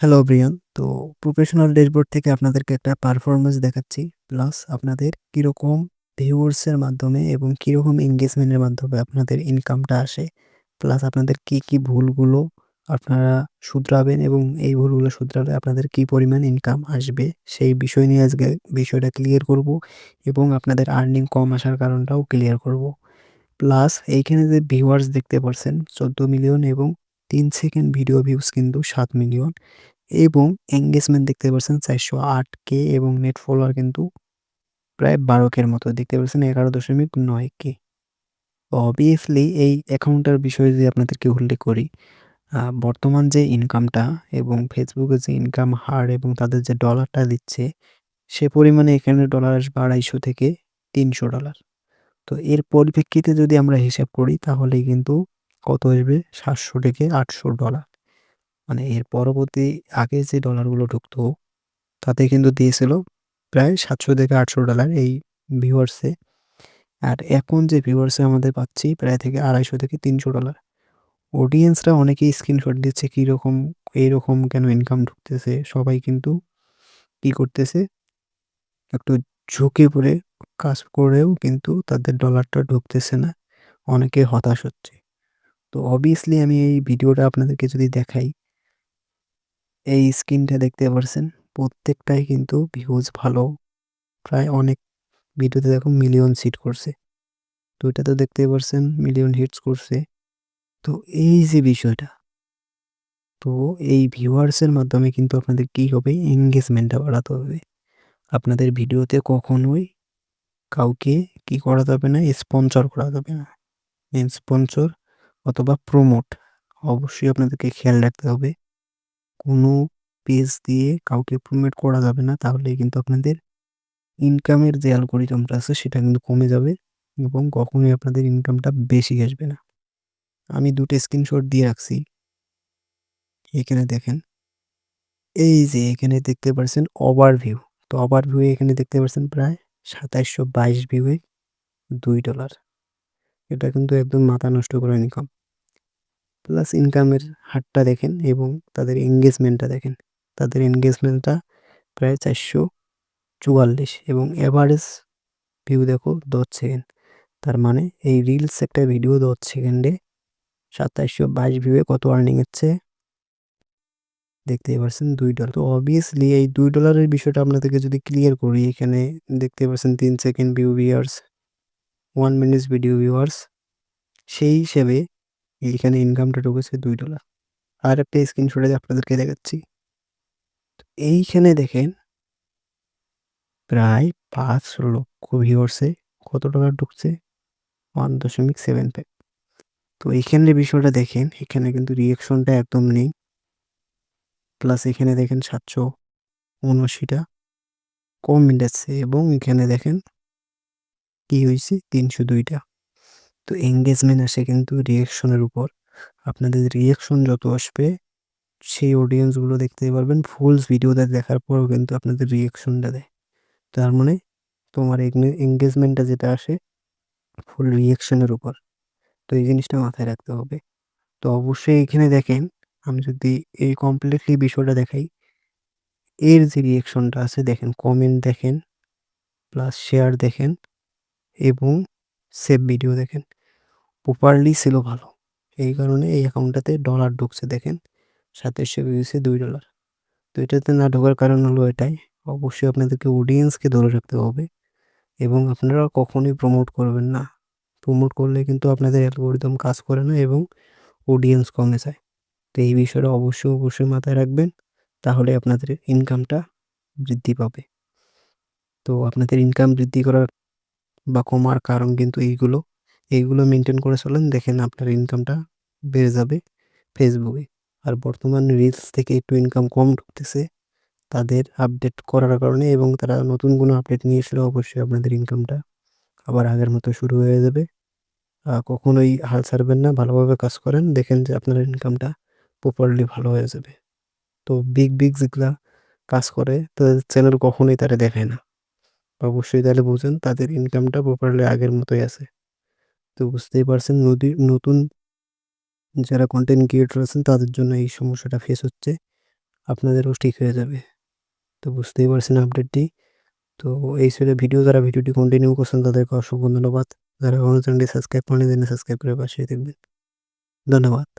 Hello Brian. তো professional dashboard থেকে আপনাদেরকে একটা পারফরম্যান্স দেখাচ্ছি। প্লাস আপনাদের কিরকম ভিউয়ার্স এর মাধ্যমে এবং কিরকম এনগেজমেন্ট এর মাধ্যমে আপনাদের ইনকামটা আসে। প্লাস আপনাদের কি ভুলগুলো আপনারা শুধরাবেন এবং এই ভুলগুলো শুধরালে আপনাদের কি পরিমাণ ইনকাম আসবে সেই বিষয় নিয়ে আজকে বিষয়টা ক্লিয়ার করব এবং আপনাদের আর্নিং কম আসার কারণটাও ক্লিয়ার করব। প্লাস এইখানে যে ভিউয়ার্স দেখতে পারছেন 14 মিলিয়ন এবং 3 সেকেন্ড ভিডিও ভিউজ কিন্তু 7 মিলিয়ন এবং এনগেজমেন্ট দেখতে পাচ্ছেন 408K এবং নেট ফলোয়ার কিন্তু প্রায় 12K এর মতো দেখতে পাচ্ছেন 11.9K। অবভিয়াসলি এই অ্যাকাউন্টটার বিষয়ে যদি আপনাদেরকে উল্লেখ করি, বর্তমান যে ইনকামটা এবং ফেসবুকের যে ইনকাম হার এবং তাদের যে ডলারটা দিচ্ছে, সে পরিমাণে এখানে ডলার আসবে $250 থেকে $300। তো এর পরিপ্রেক্ষিতে যদি আমরা হিসাব করি তাহলেই কিন্তু কত আসবে? 700 থেকে $800। মানে এর পরবর্তী আগে যে ডলারগুলো ঢুকতো তাতে কিন্তু দিয়েছিল প্রায় $700 থেকে $800 এই ভিউয়ার্সে। আর এখন যে ভিউয়ার্সে আমাদের পাচ্ছি প্রায় থেকে $250 থেকে $300। অডিয়েন্সরা অনেকেই স্ক্রিনশট দিচ্ছে কিরকম এইরকম কেন ইনকাম ঢুকতেছে। সবাই কিন্তু কি করতেছে একটু ঝুঁকে পড়ে কাজ করেও কিন্তু তাদের ডলারটা ঢুকতেছে না। অনেকে হতাশ হচ্ছে। তো অবভিয়াসলি আমি এই ভিডিওটা আপনাদেরকে যদি দেখাই, এই স্ক্রিনটা দেখতে পারছেন প্রত্যেকটাই কিন্তু ভিউজ ভালো। প্রায় অনেক ভিডিওতে দেখো মিলিয়ন হিট করছে। তো এটাতেও দেখতেই পারছেন মিলিয়ন হিটস করছে। তো এই যে বিষয়টা, তো এই ভিউয়ার্সের মাধ্যমে কিন্তু আপনাদের কি হবে? এনগেজমেন্টটা বাড়াতে হবে। আপনাদের ভিডিওতে কখনোই কাউকে কি করা যাবে না? স্পন্সর করা যাবে না। স্পন্সর অথবা প্রমোট অবশ্যই আপনাদেরকে খেয়াল রাখতে হবে। কোনো পেজ দিয়ে কাউকে প্রমোট করা যাবে না। তাহলেই কিন্তু আপনাদের ইনকামের যে অ্যালগরিদমটা আছে সেটা কিন্তু কমে যাবে এবং কখনোই আপনাদের ইনকামটা বেশি আসবে না। আমি ২ টা স্ক্রিনশট দিয়ে রাখছি। এখানে দেখেন। এই যে এখানে দেখতে পারছেন ওভারভিউ। তো ওভারভিউ এখানে দেখতে পারছেন প্রায় ২৭২২ ভিউয়ে $2। এটা কিন্তু একদম মাথা নষ্ট করা ইনকাম। প্লাস ইনকামের হারটা দেখেন এবং তাদের এনগেজমেন্টটা দেখেন। তাদের এনগেজমেন্টটা প্রায় ৪৪৪ এবং এভারেজ ভিউ দেখো ১০ সেকেন্ড। তার মানে এই রিলস একটা ভিডিও ১০ সেকেন্ডে ২৭২২ ভিউয়ে কত আর্নিং হচ্ছে দেখতেই পারছেন $2। তো অবভিয়াসলি এই $2 বিষয়টা আপনাদেরকে যদি ক্লিয়ার করি, এখানে দেখতে পাচ্ছেন ৩ second view viewers, 1 minutes video viewers. সেই হিসেবে এইখানে ইনকামটা ঢুকেছে $2। আরেকটা স্ক্রিনশটে আপনাদেরকে দেখাচ্ছি। এইখানে দেখেন প্রায় ৫,০০,০০০ ভিউয়ার্সে কত ডলার ঢুকছে? 1.75। তো এইখানের বিষয়টা দেখেন, এখানে কিন্তু রিঅ্যাকশনটা একদম নেই। প্লাস এখানে দেখেন ৭৭৯ টা কমেন্ট আছে এবং এখানে দেখেন কি হইছে ৩০২ টা। তো এনগেজমেন্ট আসে কিন্তু রিঅ্যাকশনের উপর। আপনাদের রিঅ্যাকশন যত আসবে সেই অডিয়েন্সগুলো দেখতে পারবেন ফুলস ভিডিওটা দেখার পরেও কিন্তু আপনাদের রিঅ্যাকশনটা দেয়। তার মানে তোমার এনগেজমেন্টটা যেটা আসে ফুল রিঅ্যাকশনের উপর। তো এই জিনিসটা মাথায় রাখতে হবে। তো অবশ্যই এখানে দেখেন, আমি যদি এই কমপ্লিটলি বিষয়টা দেখাই, এর যে রিঅ্যাকশনটা আছে দেখেন, কমেন্ট দেখেন, প্লাস শেয়ার দেখেন এবং সেভ ভিডিও দেখেন। প্রপারলি ছিল ভালো। এই কারণে এই অ্যাকাউন্টটাতে ডলার ঢুকছে দেখেন। ২৭০০ ভিউসে $2। তো এটাতে না ঢোকার কারণ হলো এটাই। অবশ্যই আপনাদেরকে অডিয়েন্সকে ধরে রাখতে হবে এবং আপনারা কখনোই প্রমোট করবেন না। প্রমোট করলে কিন্তু আপনাদের অ্যালগরিদম কাজ করে না এবং অডিয়েন্স কমে যায়। তো এই বিষয়টা অবশ্যই মাথায় রাখবেন। তাহলে আপনাদের ইনকামটা বৃদ্ধি পাবে। তো আপনাদের ইনকাম বৃদ্ধি করার বা কমার কারণ কিন্তু এইগুলো মেইনটেইন করে চলেন। দেখেন আপনার ইনকামটা বেড়ে যাবে ফেসবুকে। আর বর্তমান রিলস থেকে একটু ইনকাম কম ঢুকতেছে। তাদের আপডেট করার কারণে এবং তারা নতুন কোনো আপডেট নিয়ে আসলে অবশ্যই আপনাদের ইনকামটা আবার আগের মতো শুরু হয়ে যাবে। কখনোই হাল ছাড়বেন না। ভালোভাবে কাজ করেন। দেখেন যে আপনার ইনকামটা প্রপারলি ভালো হয়ে যাবে। তো বিগ যেগুলা কাজ করে তাদের চ্যানেল কখনোই তারা দেখায় না। অবশ্যই তাহলে বুঝেন তাদের ইনকামটা প্রপারলি আগের মতোই আছে। তো বুঝতেই পারছেন নতুন যারা কনটেন্ট ক্রিয়েটর আছেন তাদের জন্য এই সমস্যাটা ফেস হচ্ছে। আপনাদেরও ঠিক হয়ে যাবে। তো বুঝতেই পারছেন আপডেটটি। তো এই ছিল ভিডিও। যারা ভিডিওটি কন্টিনিউ করছেন তাদেরকে অসংখ্য ধন্যবাদ। যারা এখনো চ্যানেলটি সাবস্ক্রাইব করেনি সাবস্ক্রাইব করে পাশেই থাকবেন। ধন্যবাদ।